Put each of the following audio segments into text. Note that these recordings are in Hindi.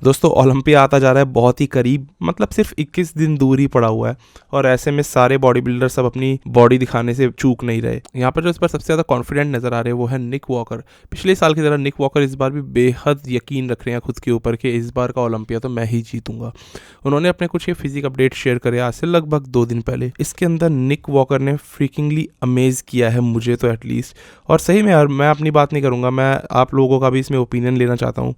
दोस्तों ओलंपिया आता जा रहा है बहुत ही करीब, मतलब सिर्फ 21 दिन दूर ही पड़ा हुआ है और ऐसे में सारे बॉडी बिल्डर सब अपनी बॉडी दिखाने से चूक नहीं रहे। यहाँ पर जो इस पर सबसे ज़्यादा कॉन्फिडेंट नजर आ रहे हैं वो है निक वॉकर। पिछले साल की तरह निक वॉकर इस बार भी बेहद यकीन रख रहे हैं खुद के ऊपर कि इस बार का ओलंपिया तो मैं ही जीतूंगा। उन्होंने अपने कुछ ये फिजिक अपडेट शेयर करे आज से लगभग 2 दिन पहले। इसके अंदर निक वॉकर ने फ्रीकिंगली अमेज किया है मुझे तो एटलीस्ट। और सही में यार, मैं अपनी बात नहीं करूँगा, मैं आप लोगों का भी इसमें ओपिनियन लेना चाहता हूँ।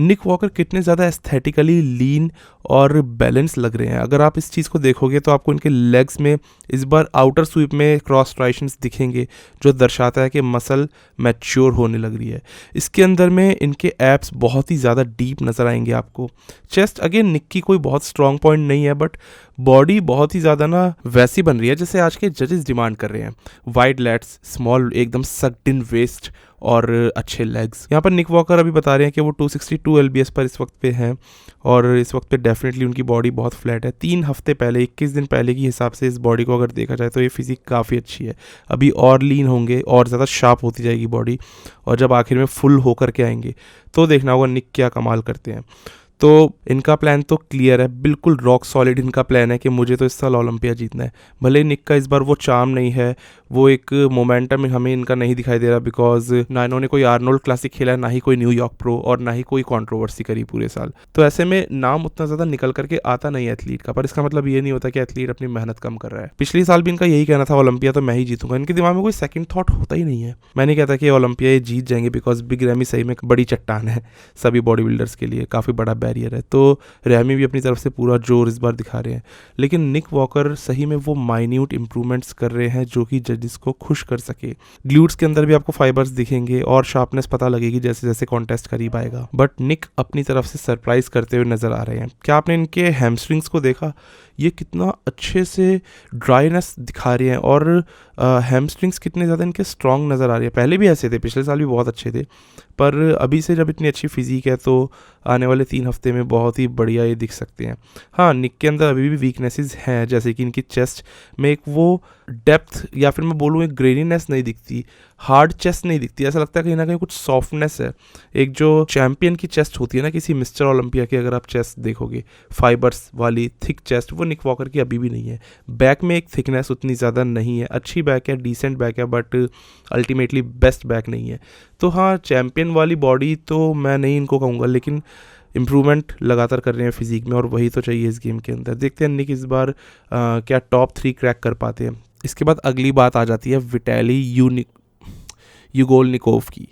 निक वॉकर कितने ज़्यादा एस्थेटिकली लीन और बैलेंस लग रहे हैं। अगर आप इस चीज़ को देखोगे तो आपको इनके लेग्स में इस बार आउटर स्वीप में क्रॉस ट्राइशंस दिखेंगे, जो दर्शाता है कि मसल मैच्योर होने लग रही है। इसके अंदर में इनके एब्स बहुत ही ज़्यादा डीप नज़र आएंगे आपको। चेस्ट अगेन निक की कोई बहुत स्ट्रॉन्ग पॉइंट नहीं है, बट बॉडी बहुत ही ज़्यादा ना वैसी बन रही है जैसे आज के जजेस डिमांड कर रहे हैं। वाइड लैट्स, स्मॉल एकदम सक्ड इन वेस्ट और अच्छे लेग्स। यहाँ पर निक वॉकर अभी बता रहे हैं कि वो 262 LBS पर इस वक्त पे हैं और इस वक्त पे डेफिनेटली उनकी बॉडी बहुत फ्लैट है। 3 हफ्ते पहले, 21 दिन पहले की हिसाब से इस बॉडी को अगर देखा जाए तो ये फिजिक काफ़ी अच्छी है। अभी और लीन होंगे और ज़्यादा शार्प होती जाएगी बॉडी, और जब आखिर में फुल होकर के आएंगे तो देखना होगा निक क्या कमाल करते हैं। तो इनका प्लान तो क्लियर है, बिल्कुल रॉक सॉलिड इनका प्लान है कि मुझे तो इस साल ओलंपिया जीतना है। भले निक का इस बार वो चार्म नहीं है, वो एक मोमेंटम हमें इनका नहीं दिखाई दे रहा, बिकॉज ना इन्होंने कोई आर्नोल्ड क्लासिक खेला है, ना ही कोई न्यूयॉर्क प्रो, और ना ही कोई कंट्रोवर्सी करी पूरे साल। तो ऐसे में नाम उतना ज़्यादा निकल करके आता नहीं है एथलीट का, पर इसका मतलब ये नहीं होता कि एथलीट अपनी मेहनत कम कर रहा है। पिछले साल भी इनका यही कहना था, ओलंपिया तो मैं ही जीतूंगा। इनके दिमाग में कोई सेकंड थॉट होता ही नहीं है। मैं नहीं कहता कि ओलंपिया ये जीत जाएंगे, बिकॉज बिग रैमी सही में बड़ी चट्टान है सभी बॉडी बिल्डर्स के लिए, काफ़ी बड़ा बैरियर है। तो रैमी भी अपनी तरफ से पूरा जोर इस बार दिखा रहे हैं, लेकिन निक वॉकर सही में वो माइन्यूट इंप्रूवमेंट्स कर रहे हैं जो कि जजेस को खुश कर सके। ग्लूट्स के अंदर भी आपको फाइबर्स दिखेंगे और शार्पनेस पता लगेगी जैसे जैसे कॉन्टेस्ट करीब आएगा। बट निक अपनी तरफ से सरप्राइज करते हुए नजर आ रहे हैं। क्या आपने इनके हैमस्ट्रिंग्स को देखा? ये कितना अच्छे से ड्राइनेस दिखा रहे हैं और हैमस्ट्रिंग्स कितने ज़्यादा इनके स्ट्रॉन्ग नज़र आ रही है। पहले भी ऐसे थे, पिछले साल भी बहुत अच्छे थे, पर अभी से जब इतनी अच्छी फिजिक है तो आने वाले 3 हफ्ते में बहुत ही बढ़िया ये दिख सकते हैं। हाँ, निक के अंदर अभी भी वीकनेसेस हैं, जैसे कि इनकी चेस्ट में एक वो डेप्थ या फिर मैं बोलूँ एक ग्रेनीनेस नहीं दिखती, हार्ड चेस्ट नहीं दिखती। ऐसा लगता है कहीं ना कहीं कुछ सॉफ्टनेस है। एक जो चैंपियन की चेस्ट होती है ना किसी मिस्टर ओलंपिया की, अगर आप चेस्ट देखोगे फाइबर्स वाली थिक चेस्ट, वो निक वॉकर की अभी भी नहीं है। बैक में एक थिकनेस उतनी ज़्यादा नहीं है, अच्छी बैक है, डिसेंट बैक है, बट अल्टीमेटली बेस्ट बैक नहीं है। तो हाँ, चैंपियन वाली बॉडी तो मैं नहीं इनको कहूँगा, लेकिन इम्प्रूवमेंट लगातार कर रहे हैं फिजिक में और वही तो चाहिए इस गेम के अंदर। देखते हैं निक इस बार क्या टॉप 3 क्रैक कर पाते हैं। इसके बाद अगली बात आ जाती है विटाली युगोलनिकोव की।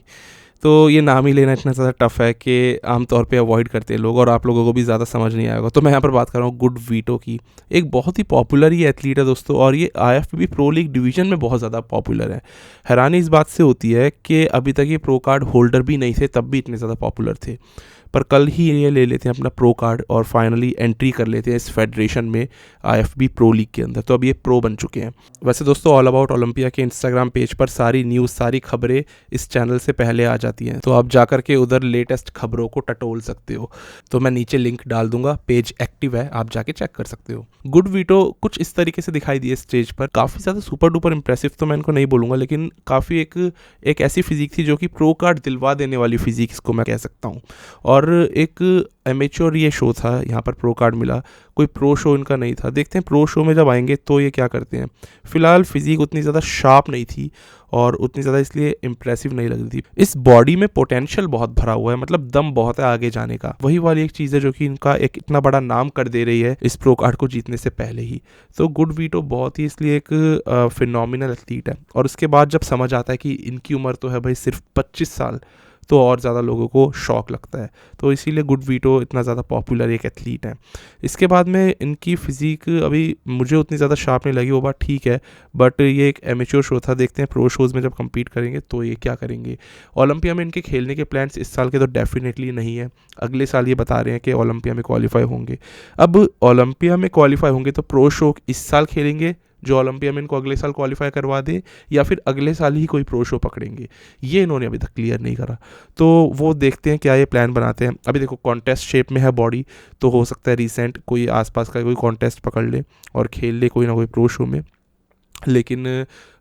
तो ये नाम ही लेना इतना ज़्यादा टफ है कि आमतौर पे अवॉइड करते हैं लोग और आप लोगों को भी ज़्यादा समझ नहीं आएगा। तो मैं यहाँ पर बात कर रहा हूँ गुड वीटो की। एक बहुत ही पॉपुलर ये एथलीट है दोस्तों, और ये IFBB प्रो लीग डिवीज़न में बहुत ज़्यादा पॉपुलर है। हैरानी इस बात से होती है कि अभी तक ये प्रो कार्ड होल्डर भी नहीं थे, तब भी इतने ज़्यादा पॉपुलर थे, पर कल ही ये ले लेते हैं अपना प्रो कार्ड और फाइनली एंट्री कर लेते हैं इस फेडरेशन में IFBB प्रो लीग के अंदर। तो अब ये प्रो बन चुके हैं। वैसे दोस्तों, ऑल अबाउट ओलंपिया के इंस्टाग्राम पेज पर सारी न्यूज़, सारी खबरें इस चैनल से पहले आ जाती हैं, तो आप जाकर के उधर लेटेस्ट खबरों को टटोल सकते हो। तो मैं नीचे लिंक डाल दूंगा, पेज एक्टिव है, आप जाके चेक कर सकते हो। गुड वीटो कुछ इस तरीके से दिखाई दिए स्टेज पर, काफ़ी ज़्यादा सुपर डुपर इंप्रेसिव तो मैं इनको नहीं बोलूँगा, लेकिन काफ़ी एक ऐसी फिजिक थी जो कि प्रो कार्ड दिलवा देने वाली फिजिक इसको मैं कह सकता हूँ। और एक एमेच्योर ये शो था, यहाँ पर प्रो कार्ड मिला, कोई प्रो शो इनका नहीं था। देखते हैं प्रो शो में जब आएंगे तो ये क्या करते हैं। फिलहाल फिजिक उतनी ज़्यादा शार्प नहीं थी और उतनी ज़्यादा इसलिए इम्प्रेसिव नहीं लग रही थी। इस बॉडी में पोटेंशियल बहुत भरा हुआ है, मतलब दम बहुत है आगे जाने का। वही वाली एक चीज़ है जो कि इनका एक इतना बड़ा नाम कर दे रही है इस प्रो कार्ड को जीतने से पहले ही। तो गुड वीटो बहुत ही इसलिए एक फिनोमिनल एथलीट है। और उसके बाद जब समझ आता है कि इनकी उम्र तो है भाई सिर्फ 25 साल, तो और ज़्यादा लोगों को शॉक लगता है। तो इसीलिए गुड वीटो इतना ज़्यादा पॉपुलर एक एथलीट है। इसके बाद में इनकी फिजिक अभी मुझे उतनी ज़्यादा शार्प नहीं लगी, वो बात ठीक है, बट ये एक एमेच्योर शो था। देखते हैं प्रो शोज़ में जब compete करेंगे तो ये क्या करेंगे। ओलंपिया में इनके खेलने के प्लान्स इस साल के तो डेफिनेटली नहीं है। अगले साल ये बता रहे हैं कि ओलंपिया में क्वालिफाई होंगे। अब ओलंपिया में क्वालिफाई होंगे तो प्रो शो इस साल खेलेंगे जो ओलंपिया में इनको अगले साल क्वालिफाई करवा दे, या फिर अगले साल ही कोई प्रो शो पकड़ेंगे, ये इन्होंने अभी तक क्लियर नहीं करा। तो वो देखते हैं क्या ये प्लान बनाते हैं। अभी देखो कॉन्टेस्ट शेप में है बॉडी, तो हो सकता है रिसेंट कोई आसपास का कोई कॉन्टेस्ट पकड़ ले और खेल ले कोई ना कोई प्रो शो में। लेकिन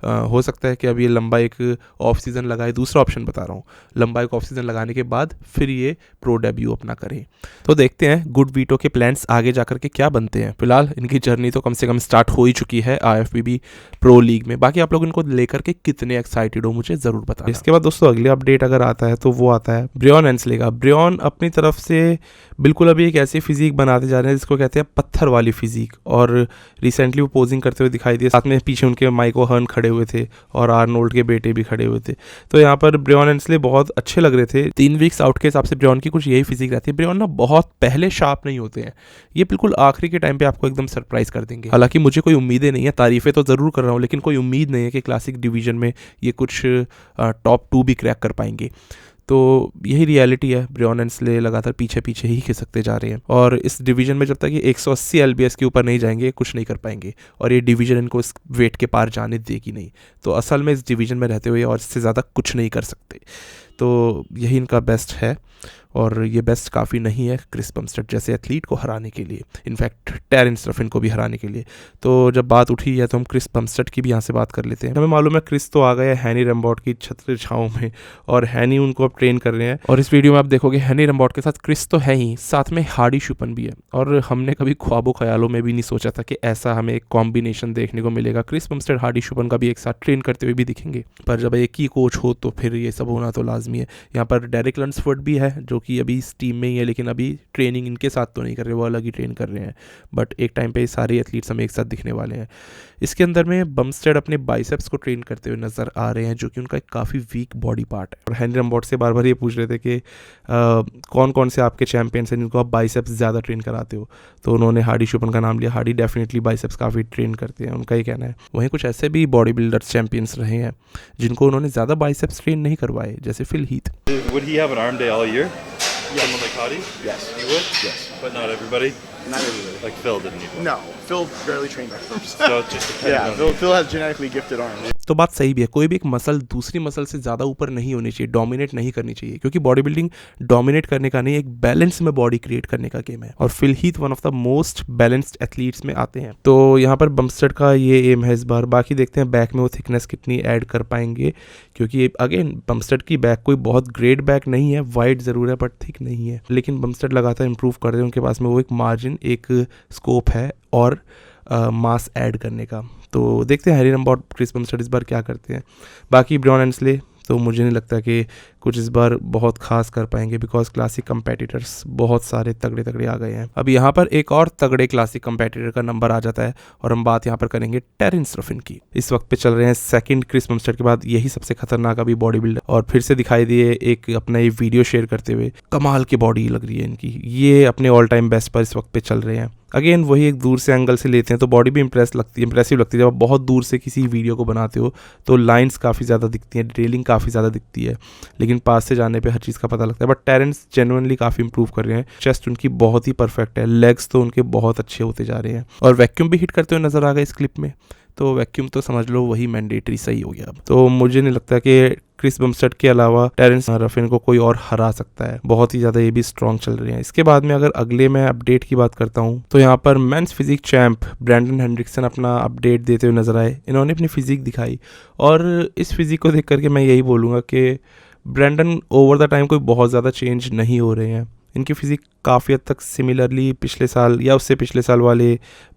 हो सकता है कि अब ये लंबा एक ऑफ सीज़न लगाए। दूसरा ऑप्शन बता रहा हूँ, लंबा एक ऑफ सीज़न लगाने के बाद फिर ये प्रो डेब्यू अपना करें। तो देखते हैं गुड वीटो के प्लान्स आगे जाकर के क्या बनते हैं। फिलहाल इनकी जर्नी तो कम से कम स्टार्ट हो ही चुकी है IFBB प्रो लीग में। बाकी आप लोग इनको लेकर के कितने एक्साइटेड हो मुझे ज़रूर बताएं। इसके बाद दोस्तों अगले अपडेट अगर आता है तो वो आता है ब्रियॉन एंसले का। ब्रियॉन अपनी तरफ से बिल्कुल अभी एक ऐसी फिजिक बनाते जा रहे हैं जिसको कहते हैं पत्थर वाली फिजिक, और रिसेंटली वो पोजिंग करते हुए दिखाई दिए। साथ में पीछे उनके माइको हर्न खड़े हुए थे और आर्नोल्ड के बेटे भी खड़े हुए थे। तो यहाँ पर ब्रियॉन एंसले बहुत अच्छे लग रहे थे। 3 वीक्स आउट के हिसाब से ब्रियॉन की कुछ यही फिजिक रहती है। ब्रियॉन ना बहुत पहले शार्प नहीं होते हैं, ये बिल्कुल आखिरी के टाइम पे आपको एकदम सरप्राइज कर देंगे। हालांकि मुझे कोई उम्मीदें नहीं है, तारीफें तो ज़रूर कर रहा हूँ, लेकिन कोई उम्मीद नहीं है कि क्लासिक डिवीजन में ये कुछ टॉप 2 भी क्रैक कर पाएंगे। तो यही रियलिटी है, ब्रियॉन एंसले लगातार पीछे पीछे ही खिसकते जा रहे हैं, और इस डिवीजन में जब तक ये 180 LBS के ऊपर नहीं जाएंगे कुछ नहीं कर पाएंगे, और ये डिवीजन इनको इस वेट के पार जाने देगी नहीं। तो असल में इस डिवीजन में रहते हुए और इससे ज़्यादा कुछ नहीं कर सकते। तो यही इनका बेस्ट है, और ये बेस्ट काफ़ी नहीं है क्रिस बमस्टेड जैसे एथलीट को हराने के लिए, इनफैक्ट टेरेंस रफिन को भी हराने के लिए। तो जब बात उठी है तो हम क्रिस बमस्टेड की भी यहाँ से बात कर लेते हैं। हमें मालूम है क्रिस तो आ गया है हैनी रैम्बॉट की छत्र छाँव में, और हैनी उनको अब ट्रेन कर रहे हैं। और इस वीडियो में आप देखोगे हैनी रैम्बॉट के साथ क्रिस तो है ही, साथ में हार्डी शुपन भी है। और हमने कभी ख्वाबों ख्यालों में भी नहीं सोचा था कि ऐसा हमें एक कॉम्बिनेशन देखने को मिलेगा। क्रिस बमस्टेड हार्डी शुपन का भी एक साथ ट्रेन करते हुए भी दिखेंगे, पर जब एक ही कोच हो तो फिर ये सब होना तो लाजमी है। यहाँ पर डेरिक लंसफोर्ड भी है जो कि अभी इस टीम में ही है, लेकिन अभी ट्रेनिंग इनके साथ तो नहीं कर रहे, वो अलग ही ट्रेन कर रहे हैं। बट एक टाइम पे सारे एथलीट्स हमें एक साथ दिखने वाले हैं। इसके अंदर में बमस्टेड अपने बाइसेप्स को ट्रेन करते हुए नज़र आ रहे हैं, जो कि उनका एक काफ़ी वीक बॉडी पार्ट है। और हैनी रैम्बॉट से बार बार ये पूछ रहे थे कि कौन कौन से आपके चैंपियंस हैं जिनको आप बाइसेप्स ज़्यादा ट्रेन कराते हो, तो उन्होंने हार्डी शुपन का नाम लिया। हार्डी डेफिनेटली बाइसेप्स काफ़ी ट्रेन करते हैं, उनका ही कहना है। वहीं कुछ ऐसे भी बॉडी बिल्डर्स चैंपियंस रहे हैं जिनको उन्होंने ज़्यादा बाइसेप्स ट्रेन नहीं करवाए, जैसे Phil Heath. Would he have an arm day all year? Yes. Someone like Hadi? Yes. He would? Yes. But not everybody? Not everybody. Like Phil didn't need one. No, Phil barely trained arms. So it just depends Yeah, on Phil has genetically gifted arms. तो बात सही भी है, कोई भी एक मसल दूसरी मसल से ज़्यादा ऊपर नहीं होनी चाहिए, डोमिनेट नहीं करनी चाहिए, क्योंकि बॉडी बिल्डिंग डोमिनेट करने का नहीं, एक बैलेंस में बॉडी क्रिएट करने का गेम है। और Phil Heath one of the most balanced athletes में आते हैं। तो यहाँ पर बमस्टेड का ये एम है इस बार। बाकी देखते हैं बैक में वो थिकनेस कितनी ऐड कर पाएंगे, क्योंकि अगेन बमस्टेड की बैक कोई बहुत ग्रेट बैक नहीं है, वाइड ज़रूर है बट थिक नहीं है। लेकिन बमस्टेड लगातार इंप्रूव कर रहे हैं, उनके पास में वो एक मार्जिन, एक स्कोप है और मास ऐड करने का। तो देखते हैं हैरी रैम्बॉट क्रिस बमस्टेड इस बार क्या करते हैं। बाकी ब्रियॉन एंसले तो मुझे नहीं लगता कि कुछ इस बार बहुत खास कर पाएंगे, बिकॉज क्लासिक कंपेटिटर्स बहुत सारे तगड़े तगड़े आ गए हैं। अब यहाँ पर एक और तगड़े क्लासिक कंपेटिटर का नंबर आ जाता है, और हम बात यहाँ पर करेंगे टेरेंस रफिन की। इस वक्त पे चल रहे हैं सेकंड क्रिस बमस्टेड के बाद यही सबसे खतरनाक अभी बॉडी बिल्डर, और फिर से दिखाई दिए एक अपना ये वीडियो शेयर करते हुए। कमाल की बॉडी लग रही है इनकी, ये अपने ऑल टाइम बेस्ट पर इस वक्त पे चल रहे हैं। अगेन वही एक दूर से एंगल से लेते हैं तो बॉडी भी इंप्रेसिव लगती है। जब आप बहुत दूर से किसी वीडियो को बनाते हो तो लाइंस काफ़ी ज़्यादा दिखती हैं, डिटेलिंग काफ़ी ज़्यादा दिखती है, लेकिन पास से जाने पे हर चीज़ का पता लगता है। बट टेरेंस जेन्युइनली काफ़ी इंप्रूव कर रहे हैं। चेस्ट उनकी बहुत ही परफेक्ट है, लेग्स तो उनके बहुत अच्छे होते जा रहे हैं, और वैक्यूम भी हिट करते हुए नजर आ गए इस क्लिप में। तो वैक्यूम तो समझ लो वही मैंडेटरी सही हो गया अब। तो मुझे नहीं लगता कि क्रिस बमस्टेड के अलावा टेरेंस रफिन को कोई और हरा सकता है, बहुत ही ज़्यादा ये भी स्ट्रॉन्ग चल रहे हैं। इसके बाद में अगर अगले मैं अपडेट की बात करता हूँ तो यहाँ पर मेंस फिजिक चैंप ब्रैंडन हेंड्रिक्सन अपना अपडेट देते हुए नजर आए। इन्होंने अपनी फिजिक दिखाई, और इस फिजिक को देख करके मैं यही बोलूँगा कि ब्रैंडन ओवर द टाइम कोई बहुत ज़्यादा चेंज नहीं हो रहे हैं। इनकी फिजिक काफ़ी हद तक सिमिलरली पिछले साल या उससे पिछले साल वाले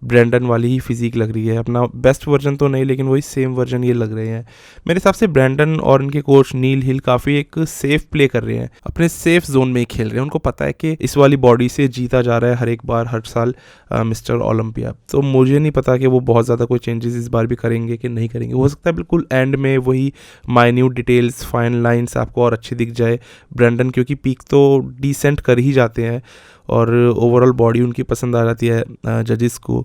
ब्रैंडन वाली ही फिजिक लग रही है। अपना बेस्ट वर्जन तो नहीं, लेकिन वही सेम वर्जन ये लग रहे हैं। मेरे हिसाब से ब्रैंडन और इनके कोच नील हिल काफ़ी एक सेफ प्ले कर रहे हैं, अपने सेफ जोन में ही खेल रहे हैं। उनको पता है कि इस वाली बॉडी से जीता जा रहा है हर एक बार, हर साल मिस्टर ओलंपिया। तो मुझे नहीं पता कि वो बहुत ज़्यादा कोई चेंजेस इस बार भी करेंगे कि नहीं करेंगे। हो सकता है बिल्कुल एंड में वही माइन्यूट डिटेल्स, फाइन लाइन्स आपको और अच्छी दिख जाए ब्रैंडन, क्योंकि पीक तो डिसेंट कर ही जाते हैं और ओवरऑल बॉडी उनकी पसंद आ जाती है जजेस को।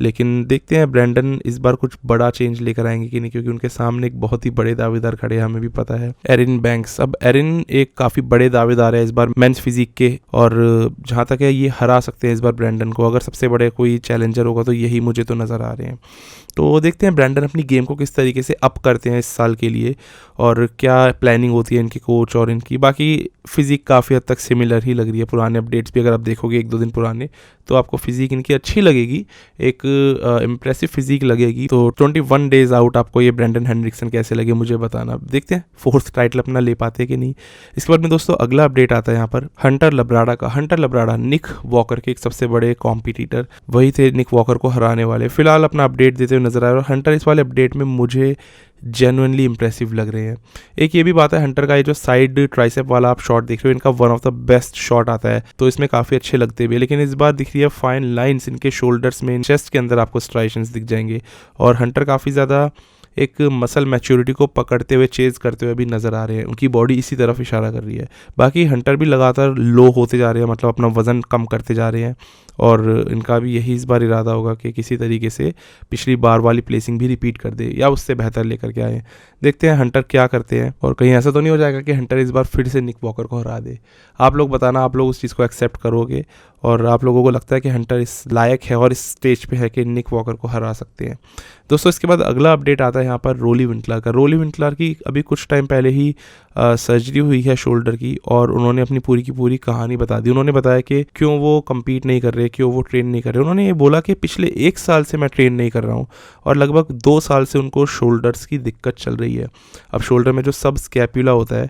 लेकिन देखते हैं ब्रैंडन इस बार कुछ बड़ा चेंज लेकर आएंगे कि नहीं, क्योंकि उनके सामने एक बहुत ही बड़े दावेदार खड़े हैं, हमें भी पता है, एरिन बैंक्स। अब एरिन एक काफ़ी बड़े दावेदार है इस बार मेंस फिजिक के, और जहाँ तक है ये हरा सकते हैं इस बार ब्रैंडन को। अगर सबसे बड़े कोई चैलेंजर होगा तो यही मुझे तो नज़र आ रहे हैं। तो देखते हैं ब्रैंडन अपनी गेम को किस तरीके से अप करते हैं इस साल के लिए, और क्या प्लानिंग होती है इनके कोच और इनकी। बाकी फिजिक काफ़ी हद तक सिमिलर ही लग रही है, पुराने अपडेट्स भी अगर आप देखोगे 1-2 दिन पुराने, तो आपको फिजिक इनकी अच्छी लगेगी, एक इम्प्रेसिव फिजिक लगेगी। तो 21 डेज आउट आपको ये ब्रेंडन हेनरिक्सन कैसे लगे मुझे बताना। देखते हैं 4th टाइटल अपना ले पाते कि नहीं। इसके बाद में दोस्तों अगला अपडेट आता है यहाँ पर हंटर लब्राडा का। हंटर लब्राडा निक वॉकर के एक सबसे बड़े कॉम्पिटिटर वही थे, निक वॉकर को हराने वाले। फिलहाल अपना अपडेट देते हुए नजर आ रहे हैं और हंटर इस वाले अपडेट में मुझे जेन्युइनली इंप्रेसिव लग रहे हैं। एक ये भी बात है, हंटर का ये जो साइड ट्राइसेप वाला आप शॉट देख रहे हो, इनका one of the best shot आता है, तो इसमें काफ़ी अच्छे लगते भी। लेकिन इस बार दिख रही है फाइन लाइंस इनके शोल्डर्स में, चेस्ट के अंदर आपको स्ट्राइशंस दिख जाएंगे। और हंटर काफ़ी ज़्यादा एक मसल मैच्योरिटी को पकड़ते हुए, चेज करते हुए भी नज़र आ रहे हैं। उनकी बॉडी इसी तरफ इशारा कर रही है। बाकी हंटर भी लगातार लो होते जा रहे हैं, मतलब अपना वज़न कम करते जा रहे हैं। और इनका भी यही इस बार इरादा होगा कि किसी तरीके से पिछली बार वाली प्लेसिंग भी रिपीट कर दे या उससे बेहतर लेकर के आए। देखते हैं हंटर क्या करते हैं, और कहीं ऐसा तो नहीं हो जाएगा कि हंटर इस बार फिर से निक वॉकर को हरा दे। आप लोग बताना, आप लोग उस चीज़ को एक्सेप्ट करोगे और आप लोगों को लगता है कि हंटर इस लायक है और इस स्टेज पे है कि निक वॉकर को हरा सकते हैं। दोस्तों इसके बाद अगला अपडेट आता है यहाँ पर रोली विंटलर का। रोली विंटलर की अभी कुछ टाइम पहले ही सर्जरी हुई है शोल्डर की, और उन्होंने अपनी पूरी की पूरी कहानी बता दी। उन्होंने बताया कि क्यों वो कम्पीट नहीं कर रहे, क्यों वो ट्रेन नहीं कर रहे। उन्होंने ये बोला कि पिछले 1 साल से मैं ट्रेन नहीं कर रहा हूँ और लगभग 2 साल से उनको शोल्डर्स की दिक्कत चल रही है। अब शोल्डर में जो सब स्कैपुला होता है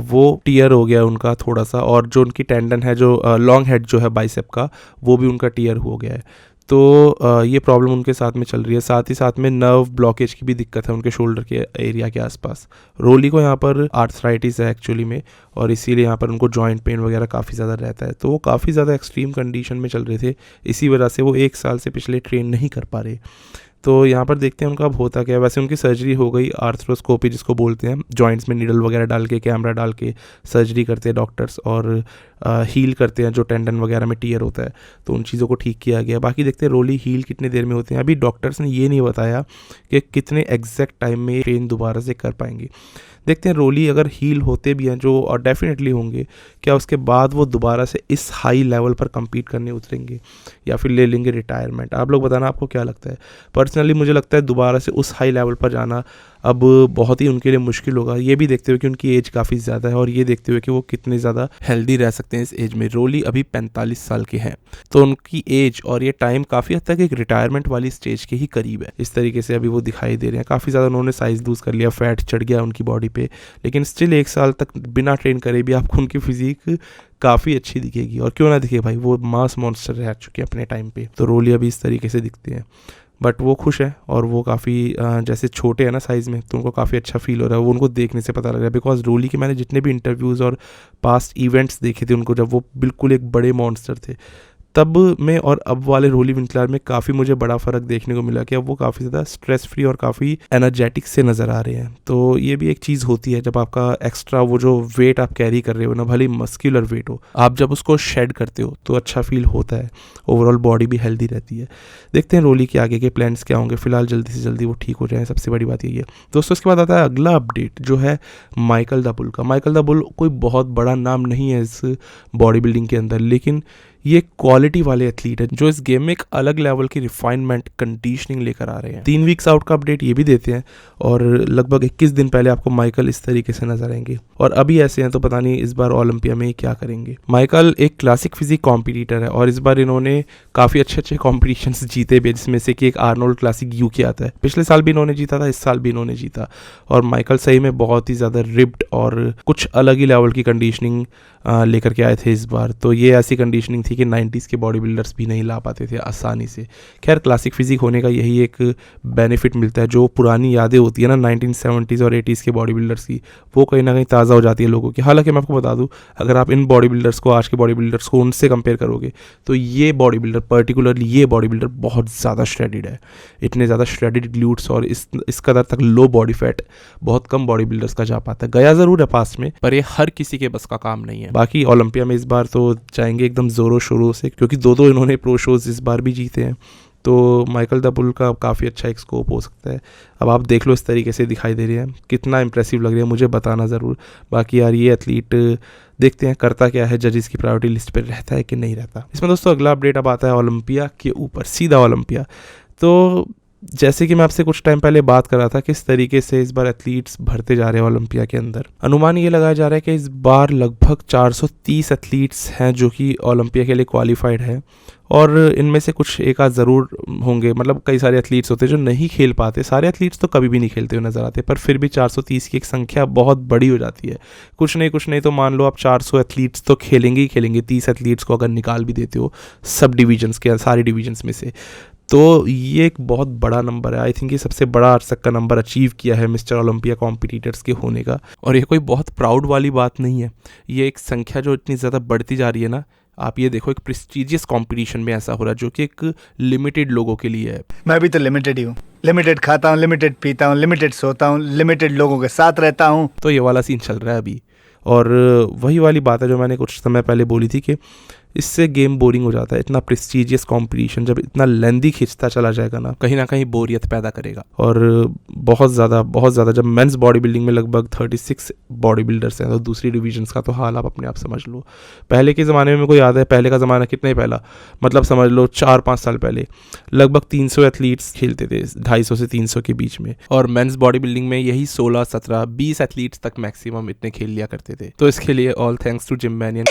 वो टियर हो गया उनका थोड़ा सा, और जो उनकी टेंडन है, जो लॉन्ग हेड जो है बाइसेप का, वो भी उनका टियर हो गया है। तो ये प्रॉब्लम उनके साथ में चल रही है। साथ ही साथ में नर्व ब्लॉकेज की भी दिक्कत है उनके शोल्डर के एरिया के आसपास। रोली को यहाँ पर आर्थराइटिस है एक्चुअली में, और इसीलिए यहाँ पर उनको जॉइंट पेन वगैरह काफ़ी ज़्यादा रहता है। तो वो काफ़ी ज़्यादा एक्सट्रीम कंडीशन में चल रहे थे, इसी वजह से वो 1 साल से पिछले ट्रेन नहीं कर पा रहे। तो यहाँ पर देखते हैं उनका अब होता क्या है। वैसे उनकी सर्जरी हो गई, आर्थ्रोस्कोपी जिसको बोलते हैं, जॉइंट्स में नीडल वगैरह डाल के, कैमरा डाल के सर्जरी करते हैं डॉक्टर्स, और हील करते हैं जो टेंडन वगैरह में टियर होता है, तो उन चीज़ों को ठीक किया गया। बाकी देखते हैं रोली हील कितने देर में होते हैं। अभी डॉक्टर्स ने ये नहीं बताया कि कितने एग्जैक्ट टाइम में ट्रेन दोबारा से कर पाएंगे। देखते हैं रोली अगर हील होते भी हैं, जो और डेफिनेटली होंगे, क्या उसके बाद वो दोबारा से इस हाई लेवल पर compete करने उतरेंगे या फिर ले लेंगे रिटायरमेंट। आप लोग बताना आपको क्या लगता है। पर्सनली मुझे लगता है दोबारा से उस हाई लेवल पर जाना अब बहुत ही उनके लिए मुश्किल होगा, ये भी देखते हुए कि उनकी एज काफ़ी ज़्यादा है और ये देखते हुए कि वो कितने ज़्यादा हेल्दी रह सकते हैं इस एज में। रोली अभी 45 साल के हैं, तो उनकी एज और ये टाइम काफ़ी हद तक एक रिटायरमेंट वाली स्टेज के ही करीब है। इस तरीके से अभी वो दिखाई दे रहे हैं। काफ़ी ज़्यादा उन्होंने साइज़ लूज़ कर लिया, फैट चढ़ गया उनकी बॉडी पे, लेकिन स्टिल 1 साल तक बिना ट्रेन करे भी आपको उनकी फिजिक काफ़ी अच्छी दिखेगी। और क्यों ना दिखे भाई, वो मास मॉन्स्टर रह चुके हैं अपने टाइम पे। तो रोली अभी इस तरीके से दिखते हैं, बट वो खुश है और वो काफ़ी जैसे छोटे हैं ना साइज़ में, तो उनको काफ़ी अच्छा फील हो रहा है। वो उनको देखने से पता लग रहा है, बिकॉज रोली के मैंने जितने भी इंटरव्यूज़ और पास्ट इवेंट्स देखे थे उनको, जब वो बिल्कुल एक बड़े मॉन्स्टर थे, तब में और अब वाले रोली विंटलर में काफ़ी मुझे बड़ा फ़र्क देखने को मिला कि अब वो काफ़ी ज़्यादा स्ट्रेस फ्री और काफ़ी एनर्जेटिक से नज़र आ रहे हैं। तो ये भी एक चीज़ होती है, जब आपका एक्स्ट्रा वो जो वेट आप कैरी कर रहे हो ना, भले मस्कुलर वेट हो, आप जब उसको शेड करते हो तो अच्छा फील होता है, ओवरऑल बॉडी भी हेल्दी रहती है। देखते हैं रोली के आगे के प्लान्स क्या होंगे। फिलहाल जल्दी से जल्दी वो ठीक हो जाए, सबसे बड़ी बात यही है दोस्तों। इसके बाद आता है अगला अपडेट जो है माइकल द बुल का। माइकल द बुल कोई बहुत बड़ा नाम नहीं है इस बॉडी बिल्डिंग के अंदर, लेकिन ये क्वालिटी वाले एथलीट है जो इस गेम में एक अलग लेवल की रिफाइनमेंट कंडीशनिंग लेकर आ रहे हैं। 3 वीक्स आउट का अपडेट ये भी देते हैं, और लगभग 21 दिन पहले आपको माइकल इस तरीके से नजर आएंगे, और अभी ऐसे हैं तो पता नहीं इस बार ओलंपिया में क्या करेंगे। माइकल एक क्लासिक फिजिक कॉम्पिटिटर है और इस बार इन्होंने काफ़ी अच्छे कॉम्पिटिशन्स जीते भी, जिसमें से कि एक आर्नोल्ड क्लासिक यूके आता है। पिछले साल भी इन्होंने जीता था, इस साल भी इन्होंने जीता, और माइकल सही में बहुत ही ज़्यादा रिप्ड और कुछ अलग ही लेवल की कंडीशनिंग लेकर के आए थे इस बार। तो ये ऐसी कंडीशनिंग थी कि 90s के बॉडी बिल्डर्स भी नहीं ला पाते थे आसानी से। खैर क्लासिक फिजिक होने का यही एक बेनिफिट मिलता है, जो पुरानी यादें होती है ना 1970s और 80s के बॉडी बिल्डर्स की, वो कहीं ना कहीं ताज़ा हो जाती है लोगों की। हालांकि मैं आपको बता दूं, अगर आप इन बॉडी बिल्डर्स को, आज के बॉडी बिल्डर्स को उनसे कंपेयर करोगे, तो ये बॉडी बिल्डर, पर्टिकुलरली ये बॉडी बिल्डर बहुत ज़्यादा श्रेडिड है। इतने ज़्यादा श्रेडिड ग्लूट्स और इस कदर तक लो बॉडी फैट बहुत कम बॉडी बिल्डर्स का जा पाता है। गया ज़रूर है पास में, पर ये हर किसी के बस का काम नहीं है। बाकी ओलंपिया में इस बार तो जाएंगे एकदम ज़ोरों शोरों से, क्योंकि 2 इन्होंने प्रो शोज इस बार भी जीते हैं। तो माइकल द बुल का काफ़ी अच्छा एक स्कोप हो सकता है। अब आप देख लो, इस तरीके से दिखाई दे रहे हैं, कितना इंप्रेसिव लग रही है, मुझे बताना ज़रूर। बाकी यार ये एथलीट देखते हैं करता क्या है, जजेस की प्रायोरिटी लिस्ट पर रहता है कि नहीं रहता। इसमें दोस्तों अगला अपडेट अब आता है ओलंपिया के ऊपर, सीधा ओलंपिया। तो जैसे कि मैं आपसे कुछ टाइम पहले बात कर रहा था किस तरीके से इस बार एथलीट्स भरते जा रहे हैं ओलंपिया के अंदर, अनुमान ये लगाया जा रहा है कि इस बार लगभग 430 एथलीट्स हैं जो कि ओलंपिया के लिए क्वालिफाइड है, और इनमें से कुछ एक आध ज़रूर होंगे, मतलब कई सारे एथलीट्स होते हैं जो नहीं खेल पाते। सारे एथलीट्स तो कभी भी नहीं खेलते हुए नजर आते, पर फिर भी 430 की एक संख्या बहुत बड़ी हो जाती है। कुछ नहीं तो मान लो आप 400 एथलीट्स तो खेलेंगे ही खेलेंगे, 30 एथलीट्स को अगर निकाल भी देते हो सब डिवीजन्स के, सारे डिवीजन्स में से, तो ये एक बहुत बड़ा नंबर है। आई थिंक ये सबसे बड़ा आज तक का नंबर अचीव किया है मिस्टर ओलंपिया कॉम्पिटिटर्स के होने का, और ये कोई बहुत प्राउड वाली बात नहीं है। ये एक संख्या जो इतनी ज़्यादा बढ़ती जा रही है ना, आप ये देखो एक प्रेस्टीजियस कंपटीशन में ऐसा हो रहा है जो कि एक लिमिटेड लोगों के लिए है। मैं भी तो लिमिटेड ही हूँ, लिमिटेड खाता हूँ, लिमिटेड पीता हूँ, लिमिटेड सोता हूँ, लिमिटेड लोगों के साथ रहता हूँ। तो ये वाला सीन चल रहा है अभी, और वही वाली बात है जो मैंने कुछ समय पहले बोली थी कि इससे गेम बोरिंग हो जाता है। इतना प्रेस्टीजियस कंपटीशन जब इतना लेंदी खिंचता चला जाएगा ना कहीं बोरियत पैदा करेगा। और बहुत ज़्यादा जब मेंस बॉडी बिल्डिंग में लगभग 36 बॉडी बिल्डर्स हैं, तो दूसरी डिवीजन्स का तो हाल आप अपने आप समझ लो। पहले के ज़माने में मेरे को याद है, पहले का ज़माना कितना ही पहला, मतलब समझ लो 4-5 साल पहले लगभग 300 एथलीट्स खेलते थे, 250 से 300 के बीच में, और मेंस बॉडी बिल्डिंग में यही 16, 17, 20 एथलीट्स तक मैक्सिमम इतने खेल लिया करते थे। तो इसके लिए ऑल थैंक्स टू जिम मैनियन।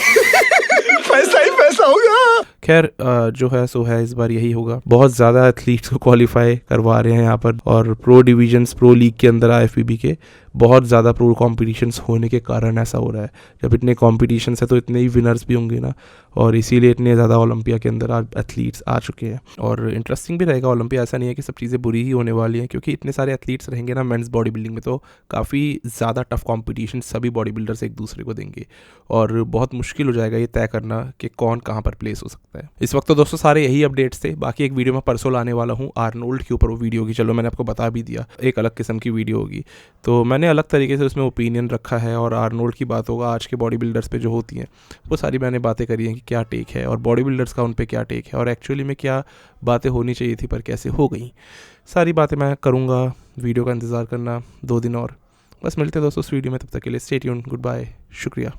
पैसा ही पैसा होगा। खैर जो है सो है, इस बार यही होगा। बहुत ज़्यादा एथलीट्स को क्वालिफाई करवा रहे हैं यहाँ पर, और प्रो डिवीजन्स, प्रो लीग के अंदर IFBB के बहुत ज़्यादा प्रो कॉम्पिटिशन्स होने के कारण ऐसा हो रहा है। जब इतने कॉम्पिटिशन्स है तो इतने ही विनर्स भी होंगे ना, और इसीलिए इतने ज़्यादा ओलंपिया के अंदर एथलीट्स आ चुके हैं। और इंटरेस्टिंग भी रहेगा ओलंपिया, ऐसा नहीं है कि सब चीज़ें बुरी ही होने वाली हैं, क्योंकि इतने सारे एथलीट्स रहेंगे ना मेंस बॉडी बिल्डिंग में, तो काफ़ी ज़्यादा टफ कॉम्पिटिशन सभी बॉडी बिल्डर्स एक दूसरे को देंगे, और बहुत मुश्किल हो जाएगा ये तय करना कि कौन कहाँ पर प्लेस हो सकता है। इस वक्त तो दोस्तों सारे यही अपडेट्स थे। बाकी एक वीडियो में परसों लाने वाला हूँ आर्नोल्ड के ऊपर, वो वीडियो होगी, चलो मैंने आपको बता भी दिया, एक अलग किस्म की वीडियो होगी, तो मैंने अलग तरीके से उसमें ओपिनियन रखा है, और आर्नोल्ड की बात होगा आज के बॉडी बिल्डर्स पे जो होती हैं, वो सारी मैंने बातें करी हैं कि क्या टेक है, और बॉडी बिल्डर्स का उन पे क्या टेक है, और एक्चुअली में क्या बातें होनी चाहिए थी पर कैसे हो गई। सारी बातें मैं करूँगा, वीडियो का इंतज़ार करना 2 दिन और। बस मिलते हैं दोस्तों उस वीडियो में, तब तक के लिए स्टे ट्यून्ड, गुड बाय, शुक्रिया।